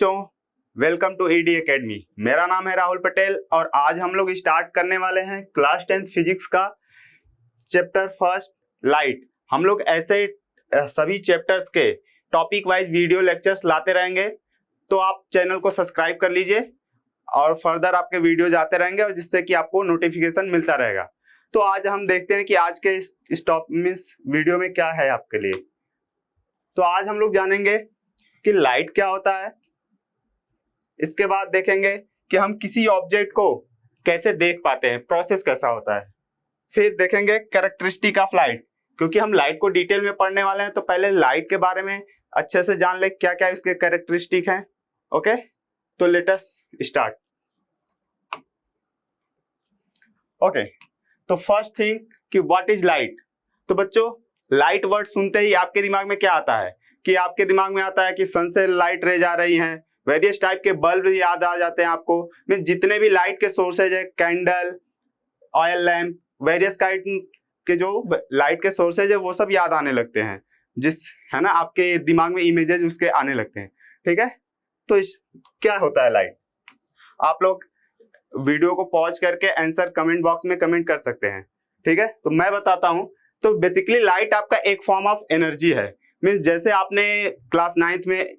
बच्चों, welcome to ED academy. मेरा नाम है राहुल पटेल और आज हम लोग स्टार्ट करने वाले हैं क्लास 10 फिजिक्स का चैप्टर फर्स्ट लाइट। हम लोग ऐसे सभी चैप्टर्स के टॉपिक वाइज वीडियो लेक्चर्स लाते रहेंगे, तो आप चैनल को सब्सक्राइब कर लीजिए और फर्दर आपके वीडियोज आते रहेंगे और जिससे कि आपको नोटिफिकेशन मिलता रहेगा। तो आज हम देखते हैं कि आज के इस वीडियो में क्या है आपके लिए। तो आज हम लोग जानेंगे कि लाइट क्या होता है, इसके बाद देखेंगे कि हम किसी ऑब्जेक्ट को कैसे देख पाते हैं, प्रोसेस कैसा होता है। फिर देखेंगे कैरेक्टरिस्टिक ऑफ लाइट, क्योंकि हम लाइट को डिटेल में पढ़ने वाले हैं तो पहले लाइट के बारे में अच्छे से जान ले क्या क्या इसके कैरेक्टरिस्टिक हैं। ओके, तो लेट अस स्टार्ट। ओके, तो फर्स्ट थिंग कि व्हाट इज लाइट। तो बच्चों, लाइट वर्ड सुनते ही आपके दिमाग में क्या आता है कि आपके दिमाग में आता है कि सन से लाइट रेज आ रही हैं, वेरियस टाइप के बल्ब याद आ जाते हैं आपको। मींस जितने भी लाइट के सोर्सेज है, candle, oil lamp, various kind के जो लाइट के सोर्सेज है वो सब याद आने लगते हैं, जिस है ना आपके दिमाग में इमेजेस उसके आने लगते हैं। ठीक है, तो क्या होता है लाइट, आप लोग वीडियो को पॉज करके आंसर कमेंट बॉक्स में कमेंट कर सकते हैं। ठीक है, तो मैं बताता हूं। तो बेसिकली लाइट आपका एक फॉर्म ऑफ एनर्जी है। मींस जैसे आपने क्लास 9th में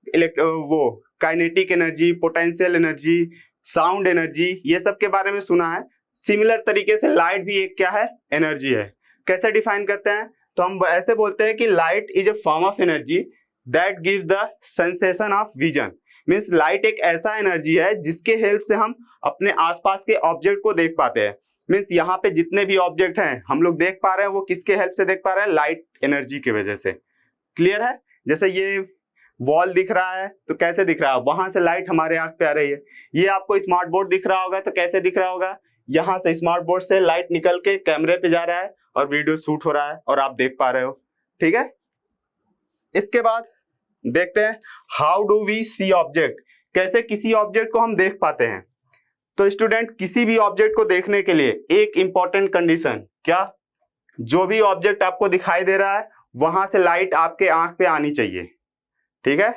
वो kinetic energy, potential energy, sound energy, ये सब के बारे में सुना है, सिमिलर तरीके से लाइट भी एक क्या है, एनर्जी है। कैसे डिफाइन करते हैं, तो हम ऐसे बोलते हैं कि light is a form of energy that gives the sensation of vision. Means light एक ऐसा एनर्जी है जिसके हेल्प से हम अपने आसपास के ऑब्जेक्ट को देख पाते हैं। मींस यहाँ पे जितने भी ऑब्जेक्ट हैं हम लोग देख पा रहे हैं, वो किसके हेल्प से देख पा रहे हैं, लाइट एनर्जी की वजह से। क्लियर है? जैसे ये वॉल दिख रहा है तो कैसे दिख रहा है, वहां से लाइट हमारे आंख पे आ रही है। ये आपको स्मार्ट बोर्ड दिख रहा होगा तो कैसे दिख रहा होगा, यहाँ से स्मार्ट बोर्ड से लाइट निकल के कैमरे पे जा रहा है और वीडियो शूट हो रहा है और आप देख पा रहे हो। ठीक है, इसके बाद देखते हैं how do we see object, कैसे किसी ऑब्जेक्ट को हम देख पाते हैं। तो स्टूडेंट, किसी भी ऑब्जेक्ट को देखने के लिए एक इंपॉर्टेंट कंडीशन, क्या, जो भी ऑब्जेक्ट आपको दिखाई दे रहा है वहां से लाइट आपके आंख पे आनी चाहिए। ठीक है,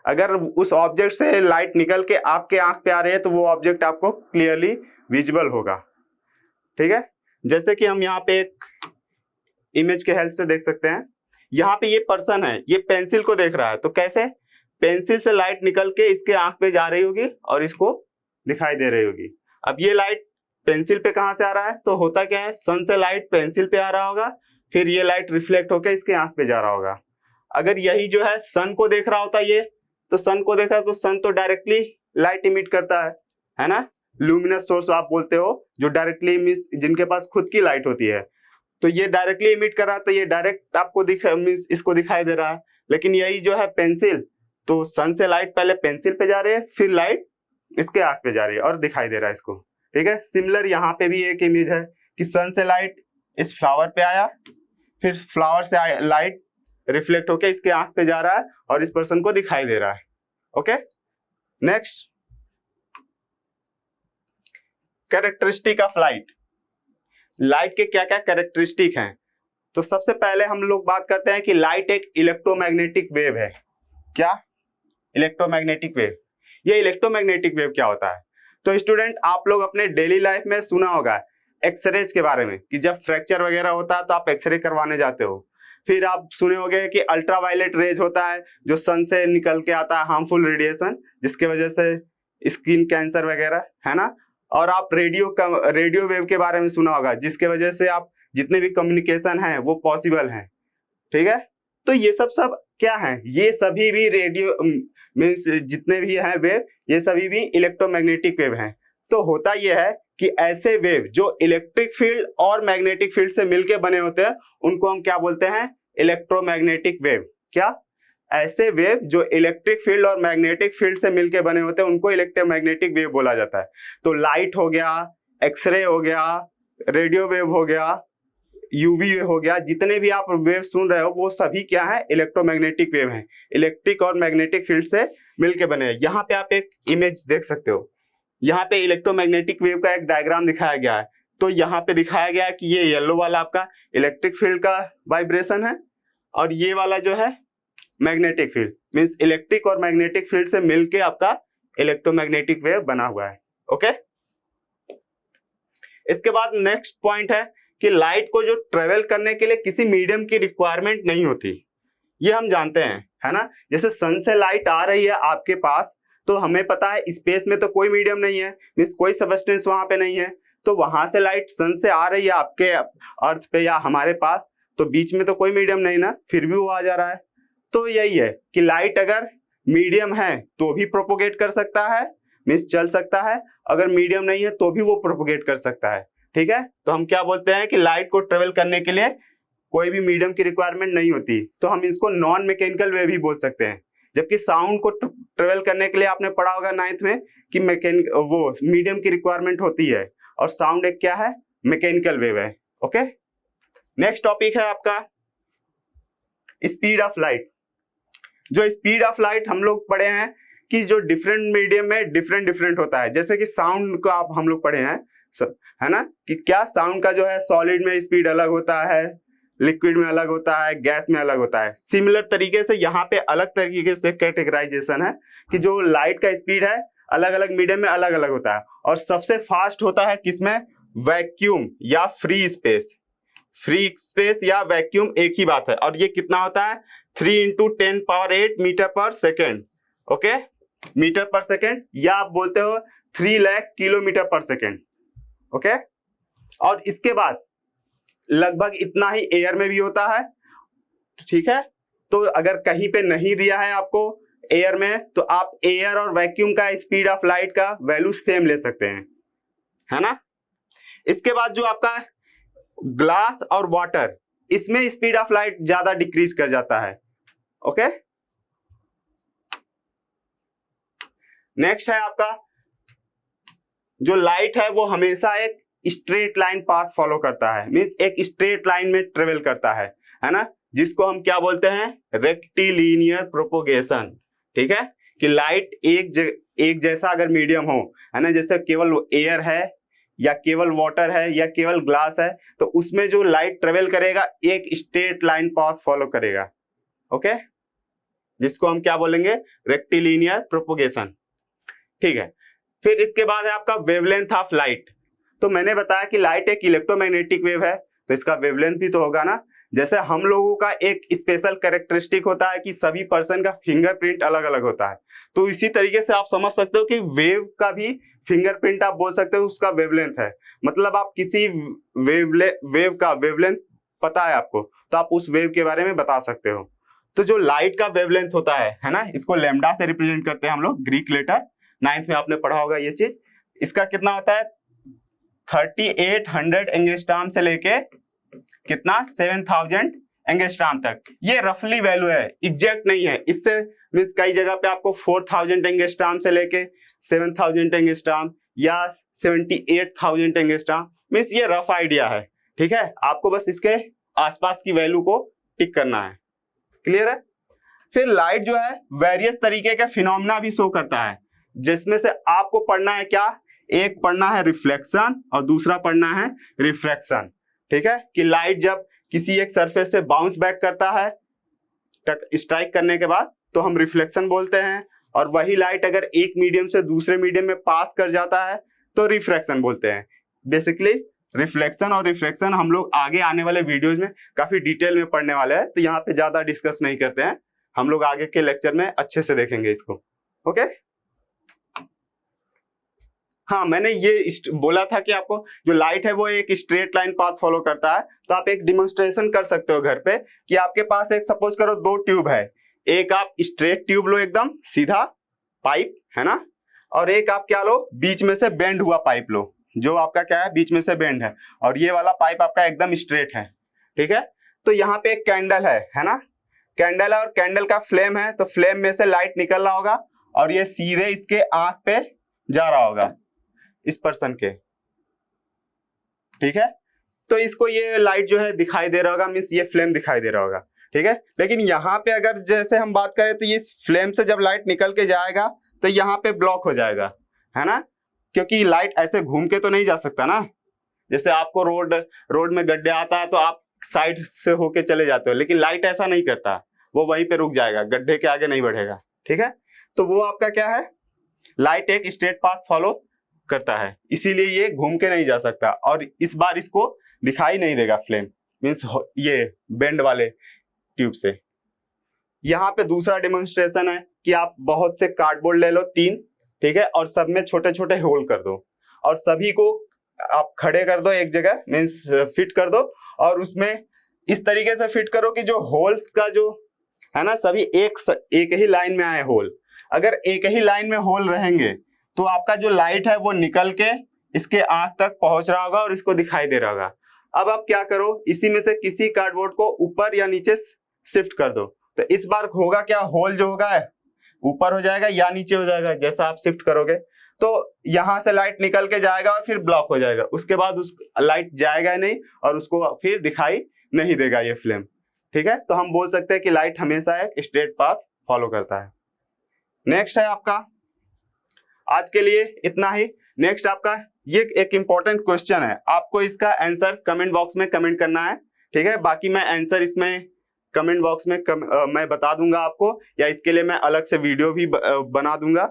अगर उस ऑब्जेक्ट से लाइट निकल के आपके आंख पे आ रही है तो वो ऑब्जेक्ट आपको क्लियरली विजिबल होगा। ठीक है, जैसे कि हम यहाँ पे एक इमेज के हेल्प से देख सकते हैं। यहाँ पे ये पर्सन है, ये पेंसिल को देख रहा है, तो कैसे, पेंसिल से लाइट निकल के इसके आंख पे जा रही होगी और इसको दिखाई दे रही होगी। अब ये लाइट पेंसिल पे कहां से आ रहा है, तो होता क्या है, सन से लाइट पेंसिल पे आ रहा होगा, फिर ये लाइट रिफ्लेक्ट होकर इसके आंख पे जा रहा होगा। अगर यही जो है सन को देख रहा होता ये, तो सन को देखा तो सन तो डायरेक्टली लाइट इमिट करता है ना, लुमिनस सोर्स आप बोलते हो, जो डायरेक्टली मींस जिनके पास खुद की लाइट होती है, तो ये डायरेक्टली इमिट कर रहा है, तो ये डायरेक्ट आपको मींस इसको दिखाई दे रहा है। लेकिन यही जो है पेंसिल, तो सन से लाइट पहले पेंसिल पे जा रही है, फिर लाइट इसके आंख पे जा रही है और दिखाई दे रहा है इसको। ठीक है, सिमिलर यहाँ पे भी एक इमेज है कि सन से लाइट इस फ्लावर पे आया, फिर फ्लावर से लाइट रिफ्लेक्ट होके इसके आंख पे जा रहा है और इस पर्सन को दिखाई दे रहा है। Okay, next, characteristic of light. Light के क्या क्या कैरेक्टरिस्टिक हैं, तो सबसे पहले हम लोग बात करते हैं कि लाइट एक इलेक्ट्रोमैग्नेटिक वेव है। क्या, इलेक्ट्रोमैग्नेटिक वेव। ये इलेक्ट्रोमैग्नेटिक वेव क्या होता है, तो स्टूडेंट आप लोग अपने डेली लाइफ में सुना होगा एक्सरेज के बारे में, कि जब फ्रैक्चर वगैरह होता है तो आप एक्सरे करवाने जाते हो। फिर आप सुने होंगे कि अल्ट्रावायलेट रेज होता है जो सन से निकल के आता है, हार्मफुल रेडिएशन, जिसके वजह से स्किन कैंसर वगैरह, है ना। और आप रेडियो वेव के बारे में सुना होगा, जिसके वजह से आप जितने भी कम्युनिकेशन है वो पॉसिबल है। ठीक है, तो ये सब क्या है, ये सभी भी रेडियो मीन्स जितने भी हैं वेव, ये सभी भी इलेक्ट्रोमैग्नेटिक वेव हैं। तो होता ये है कि ऐसे वेव जो इलेक्ट्रिक फील्ड और मैग्नेटिक फील्ड से मिलके बने होते हैं उनको हम क्या बोलते हैं, इलेक्ट्रोमैग्नेटिक वेव। क्या, ऐसे वेव जो इलेक्ट्रिक फील्ड और मैग्नेटिक फील्ड से मिलके बने होते हैं उनको इलेक्ट्रोमैग्नेटिक वेव बोला जाता है। तो लाइट हो गया, एक्सरे हो गया, रेडियो वेव हो गया, यूवी हो गया, जितने भी आप वेव सुन रहे हो वो सभी क्या है, इलेक्ट्रोमैग्नेटिक वेव हैं, इलेक्ट्रिक और मैग्नेटिक फील्ड से मिलके बने हैं। यहाँ पे आप एक इमेज देख सकते हो, यहाँ पे इलेक्ट्रोमैग्नेटिक वेव का एक डायग्राम दिखाया गया है। तो यहाँ पे दिखाया गया है कि ये येलो वाला आपका इलेक्ट्रिक फील्ड का वाइब्रेशन है और ये वाला जो है मैग्नेटिक फील्ड, मींस इलेक्ट्रिक और मैग्नेटिक फील्ड से मिलके आपका इलेक्ट्रोमैग्नेटिक वेव बना हुआ है। ओके, इसके बाद नेक्स्ट पॉइंट है कि लाइट को जो ट्रेवल करने के लिए किसी मीडियम की रिक्वायरमेंट नहीं होती, ये हम जानते हैं, है ना। जैसे सन से लाइट आ रही है आपके पास, तो हमें पता है स्पेस में तो कोई मीडियम नहीं है, मींस कोई सबस्टेंस वहां पे नहीं है, तो वहां से लाइट सन से आ रही है आपके अर्थ पे या हमारे पास, तो बीच में तो कोई मीडियम नहीं ना, फिर भी वो आ जा रहा है। तो यही है कि लाइट अगर मीडियम है तो भी प्रोपोगेट कर सकता है, मींस चल सकता है, अगर मीडियम नहीं है तो भी वो प्रोपोगेट कर सकता है। ठीक है, तो हम क्या बोलते हैं कि लाइट को ट्रेवल करने के लिए कोई भी मीडियम की रिक्वायरमेंट नहीं होती, तो हम इसको नॉन मैकेनिकल वेव भी बोल सकते हैं। जबकि साउंड को ट्रेवल करने के लिए आपने पढ़ा होगा 9th में कि वो मीडियम की रिक्वायरमेंट होती है, और साउंड एक क्या है, मैकेनिकल वेव है। ओके, नेक्स्ट टॉपिक है आपका स्पीड ऑफ लाइट। जो स्पीड ऑफ लाइट हम लोग पढ़े हैं कि जो डिफरेंट मीडियम में डिफरेंट डिफरेंट होता है, जैसे कि साउंड को आप हम लोग पढ़े हैं, है ना, कि क्या साउंड का जो है सॉलिड में स्पीड अलग होता है, लिक्विड में अलग होता है, गैस में अलग होता है। सिमिलर तरीके से यहाँ पे अलग तरीके से कैटेगराइजेशन है कि जो लाइट का स्पीड है अलग अलग मीडियम में अलग अलग होता है, और सबसे फास्ट होता है किसमें, वैक्यूम या फ्री स्पेस। फ्री स्पेस या वैक्यूम एक ही बात है, और ये कितना होता है, 3 × 10⁸ मीटर पर सेकेंड। ओके, मीटर पर सेकेंड, या आप बोलते हो 3 लाख किलोमीटर पर सेकेंड। ओके, और इसके बाद लगभग इतना ही एयर में भी होता है। ठीक है, तो अगर कहीं पे नहीं दिया है आपको एयर में, तो आप एयर और वैक्यूम का स्पीड ऑफ लाइट का वैल्यू सेम ले सकते हैं, है ना। इसके बाद जो आपका ग्लास और वाटर, इसमें स्पीड ऑफ लाइट ज्यादा डिक्रीज कर जाता है। ओके, नेक्स्ट है आपका जो लाइट है वो हमेशा एक स्ट्रेट लाइन पाथ फॉलो करता है, मींस एक स्ट्रेट लाइन में ट्रेवल करता है ना, जिसको हम क्या बोलते हैं, रेक्टिलिनियर प्रोपोगेशन। ठीक है, कि लाइट एक जैसा अगर मीडियम हो, है ना, जैसे केवल एयर है या केवल वाटर है या केवल ग्लास है, तो उसमें जो लाइट ट्रेवल करेगा एक स्ट्रेट लाइन पाथ फॉलो करेगा। ओके, जिसको हम क्या बोलेंगे, रेक्टिलिनियर प्रोपोगेशन। ठीक है, फिर इसके बाद है आपका वेवलेंथ ऑफ लाइट। तो मैंने बताया कि लाइट एक इलेक्ट्रोमैग्नेटिक वेव है, तो इसका वेवलेंथ भी तो होगा ना। जैसे हम लोगों का एक स्पेशल कैरेक्टरिस्टिक होता है कि सभी पर्सन का फिंगरप्रिंट अलग अलग होता है, तो इसी तरीके से आप समझ सकते हो कि वेव का भी फिंगरप्रिंट आप बोल सकते हो उसका वेवलेंथ है। मतलब आप किसी वेव का वेवलेंथ पता है आपको, तो आप उस वेव के बारे में बता सकते हो। तो जो लाइट का वेवलेंथ होता है ना, इसको लैम्डा से रिप्रेजेंट करते हैं हम लोग, ग्रीक लेटर, 9th में आपने पढ़ा होगा ये चीज। इसका कितना होता है, 3800 एंगस्ट्रॉम से लेके कितना 7000 एंगस्ट्रॉम तक। ये रफली वैल्यू है, एग्जैक्ट नहीं है। इससे मींस कई जगह पे आपको 4000 एंगस्ट्रॉम से लेके 7000 एंगस्ट्रॉम या 78000 एंगस्ट्रॉम, मींस ये रफ आइडिया है। ठीक है, आपको बस इसके आसपास की वैल्यू को टिक करना है। क्लियर है। फिर लाइट जो है वेरियस तरीके के फिनोमेना भी शो करता है, जिसमें से आपको पढ़ना है क्या, एक पढ़ना है रिफ्लेक्शन और दूसरा पढ़ना है रिफ्रैक्शन। ठीक है, कि लाइट जब किसी एक सरफेस से बाउंस बैक करता है स्ट्राइक करने के बाद, तो हम रिफ्लेक्शन बोलते हैं, और वही लाइट अगर एक मीडियम से दूसरे मीडियम में पास कर जाता है तो रिफ्रैक्शन बोलते हैं। बेसिकली रिफ्लेक्शन और रिफ्रैक्शन हम लोग आगे आने वाले वीडियोज में काफी डिटेल में पढ़ने वाले हैं, तो यहाँ पे ज्यादा डिस्कस नहीं करते हैं, हम लोग आगे के लेक्चर में अच्छे से देखेंगे इसको। ओके, हाँ, मैंने ये बोला था कि आपको जो लाइट है वो एक स्ट्रेट लाइन पाथ फॉलो करता है, तो आप एक डिमोन्स्ट्रेशन कर सकते हो घर पे कि आपके पास एक सपोज करो 2 ट्यूब है, एक आप स्ट्रेट ट्यूब लो एकदम सीधा पाइप, है ना, और एक आप क्या लो, बीच में से बेंड हुआ पाइप लो, जो आपका क्या है बीच में से बेंड है, और ये वाला पाइप आपका एकदम स्ट्रेट है। ठीक है, तो यहाँ पे एक कैंडल है ना, कैंडल है और कैंडल का फ्लेम है, तो फ्लेम में से लाइट निकल रहा होगा और ये सीधे इसके आंख पे जा रहा होगा इस पर्सन के। ठीक है, तो इसको ये लाइट जो है दिखाई दे रहा होगा, मींस ये फ्लेम दिखाई दे रहा होगा। ठीक है, लेकिन यहाँ पे अगर जैसे हम बात करें तो ये फ्लेम से जब लाइट निकल के जाएगा तो यहाँ पे ब्लॉक हो जाएगा, है ना, क्योंकि लाइट ऐसे घूम के तो नहीं जा सकता ना। जैसे आपको रोड में गड्ढे आता है तो आप साइड से होके चले जाते हो, लेकिन लाइट ऐसा नहीं करता, वो वहीं पे रुक जाएगा, गड्ढे के आगे नहीं बढ़ेगा। ठीक है, तो वो आपका क्या है, लाइट एक स्ट्रेट पाथ फॉलो करता है, इसीलिए ये घूम के नहीं जा सकता और इस बार इसको दिखाई नहीं देगा फ्लेम, मीन्स ये बेंड वाले ट्यूब से। यहाँ पे दूसरा डेमोन्स्ट्रेशन है कि आप बहुत से कार्डबोर्ड ले लो 3, ठीक है, और सब में छोटे छोटे होल कर दो और सभी को आप खड़े कर दो एक जगह, मीन्स फिट कर दो, और उसमें इस तरीके से फिट करो कि जो होल्स का जो है ना सभी एक ही लाइन में आए होल। अगर एक ही लाइन में होल रहेंगे तो आपका जो लाइट है वो निकल के इसके आंख तक पहुंच रहा होगा और इसको दिखाई दे रहा होगा। अब आप क्या करो, इसी में से किसी कार्डबोर्ड को ऊपर या नीचे शिफ्ट कर दो, तो इस बार होगा क्या, होल जो होगा ऊपर हो जाएगा या नीचे हो जाएगा, जैसा आप शिफ्ट करोगे तो यहां से लाइट निकल के जाएगा और फिर ब्लॉक हो जाएगा, उसके बाद उस लाइट जाएगा नहीं और उसको फिर दिखाई नहीं देगा ये फ्लेम। ठीक है, तो हम बोल सकते हैं कि लाइट हमेशा एक स्ट्रेट पाथ फॉलो करता है। नेक्स्ट है आपका, आज के लिए इतना ही। नेक्स्ट आपका ये एक इंपॉर्टेंट क्वेश्चन है, आपको इसका आंसर कमेंट बॉक्स में कमेंट करना है। ठीक है, बाकी मैं आंसर इसमें कमेंट बॉक्स में मैं बता दूंगा आपको, या इसके लिए मैं अलग से वीडियो भी बना दूंगा।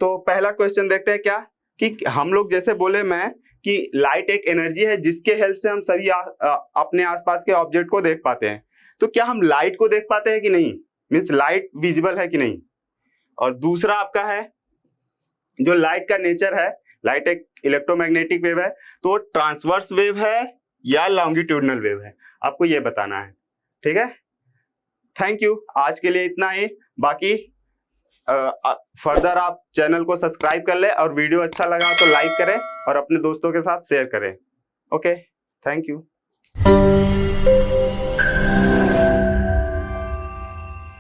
तो पहला क्वेश्चन देखते हैं क्या, कि हम लोग जैसे बोले मैं कि लाइट एक एनर्जी है जिसके हेल्प से हम सभी अपने आसपास के ऑब्जेक्ट को देख पाते हैं, तो क्या हम लाइट को देख पाते हैं कि नहीं, मीन्स लाइट विजिबल है कि नहीं। और दूसरा आपका है जो लाइट का नेचर है, लाइट एक इलेक्ट्रोमैग्नेटिक वेव है, तो ट्रांसवर्स वेव है या लॉन्गिट्यूडनल वेव है, आपको ये बताना है। ठीक है, थैंक यू, आज के लिए इतना ही। बाकी फर्दर आप चैनल को सब्सक्राइब कर ले और वीडियो अच्छा लगा तो लाइक करें और अपने दोस्तों के साथ शेयर करें। Okay, thank you.